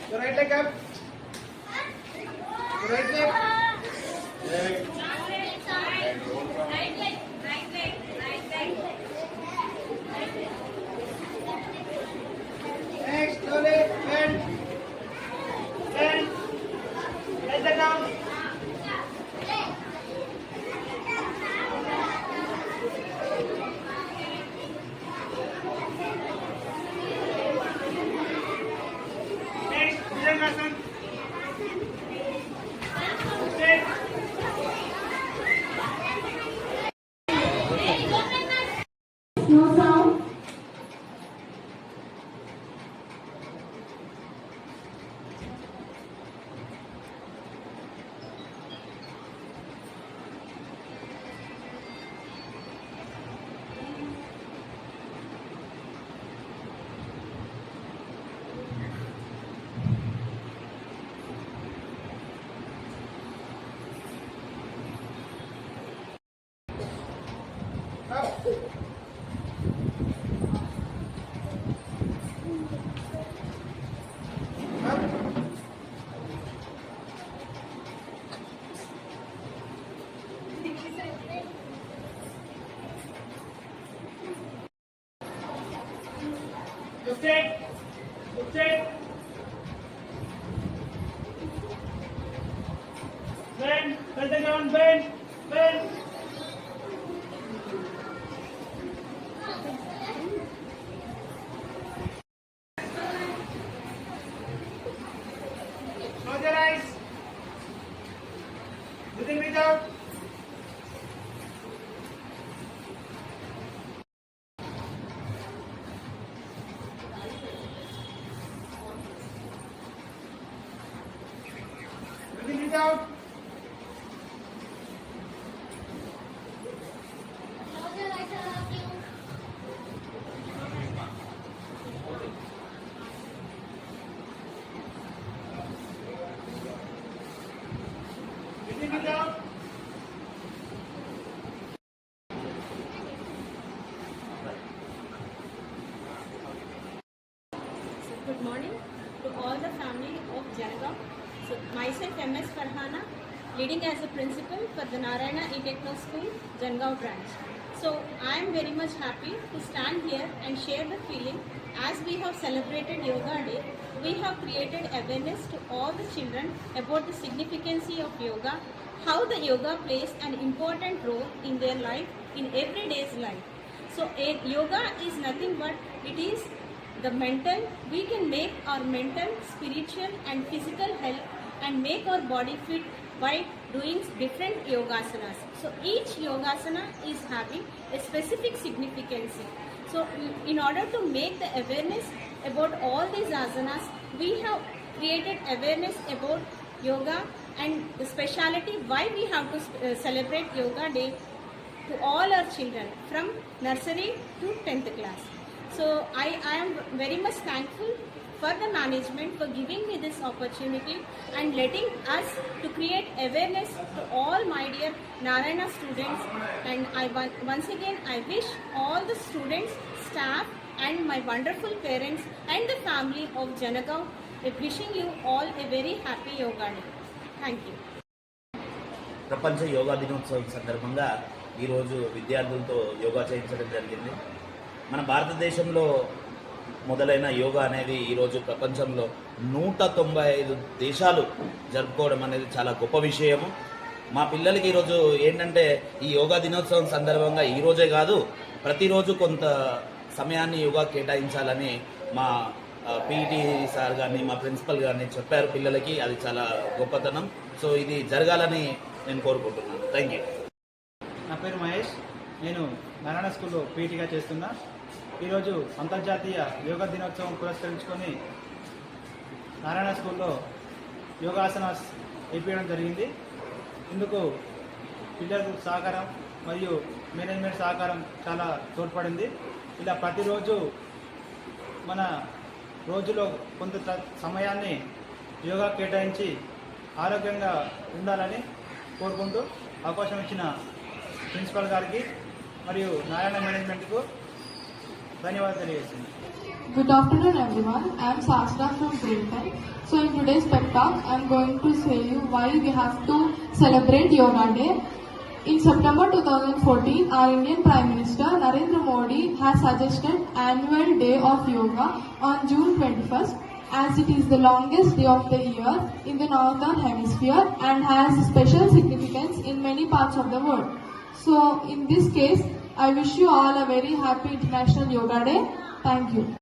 Your right leg up. Your right leg. Next, slowly bend. Bend. Let that down. Next, Bhujangasana. Straight. No sound. Up. Up. Go straight. Go straight. Bend. Bend the ground. Bend. Bend. Close your eyes. Breathe in, breathe out. Breathe in, breathe out. Breathe in, breathe out. So good morning to all the family of Janagaon. So myself MS Farhana, leading as a principal for the Narayana E-Techno School, Janagaon branch. So I am very much happy to stand here and share the feeling. As we have celebrated Yoga Day, we have created awareness to all the children about the significance of yoga, how the yoga plays an important role in their life, in everyday's life. So yoga is nothing but it is the mental, we can make our mental, spiritual and physical health and make our body fit by doing different yogasanas. So each yogasana is having a specific significance. So in order to make the awareness about all these asanas, we have created awareness about yoga and the speciality why we have to celebrate Yoga Day to all our children from nursery to 10th class. So I am very much thankful for the management for giving me this opportunity and letting us to create awareness to all my dear Narayana students, and once again I wish all the students, staff and my wonderful parents and the family of Janagaon wishing you all a very happy Yoga Day. Thank you. ప్రపంచ యోగా దినోత్సవం సందర్భంగా ఈరోజు విద్యార్థులతో యోగా చేయించడం జరిగింది. మన భారతదేశంలో మొదలైన యోగా అనేది ఈరోజు ప్రపంచంలో 195 దేశాలు జరుపుకోవడం అనేది చాలా గొప్ప విషయము. మా పిల్లలకి ఈరోజు ఏంటంటే ఈ యోగా దినోత్సవం సందర్భంగా ఈరోజే కాదు ప్రతిరోజు కొంత సమయాన్ని యోగా కేటాయించాలని మా పీటీ సార్ కానీ మా ప్రిన్సిపల్ కానీ చెప్పారు పిల్లలకి. అది చాలా గొప్పతనం. సో ఇది జరగాలని నేను కోరుకుంటున్నాను. Thank you. నా పేరు మహేష్. నేను నారాయణ స్కూల్లో పీటీగా చేస్తున్నా. ఈరోజు అంతర్జాతీయ యోగా దినోత్సవం పురస్కరించుకొని నారాయణ స్కూల్లో యోగాసనాస్ వేయించడం జరిగింది. ఇందుకు పిల్లల సహకారం మరియు మేనేజ్మెంట్ సహకారం చాలా తోడ్పడింది. ఇలా ప్రతిరోజు మన రోజులో కొంత సమయాన్ని యోగా కేటాయించి ఆరోగ్యంగా ఉండాలని కోరుకుంటూ అవకాశం ఇచ్చిన ప్రిన్సిపల్ గారికి మరియు నారాయణ మేనేజ్మెంట్కు ధన్యవాదాలు తెలియజేస్తున్నాను. Good afternoon everyone. I am Sasra from grade 10. So in today's pep talk, I am going to say you why we have to celebrate Yoga Day. In September 2014, our Indian Prime Minister Narendra Modi has suggested annual day of yoga on June 21st, as it is the longest day of the year in the northern hemisphere and has special significance in many parts of the world. So in this case, I wish you all a very happy International Yoga Day. Thank you.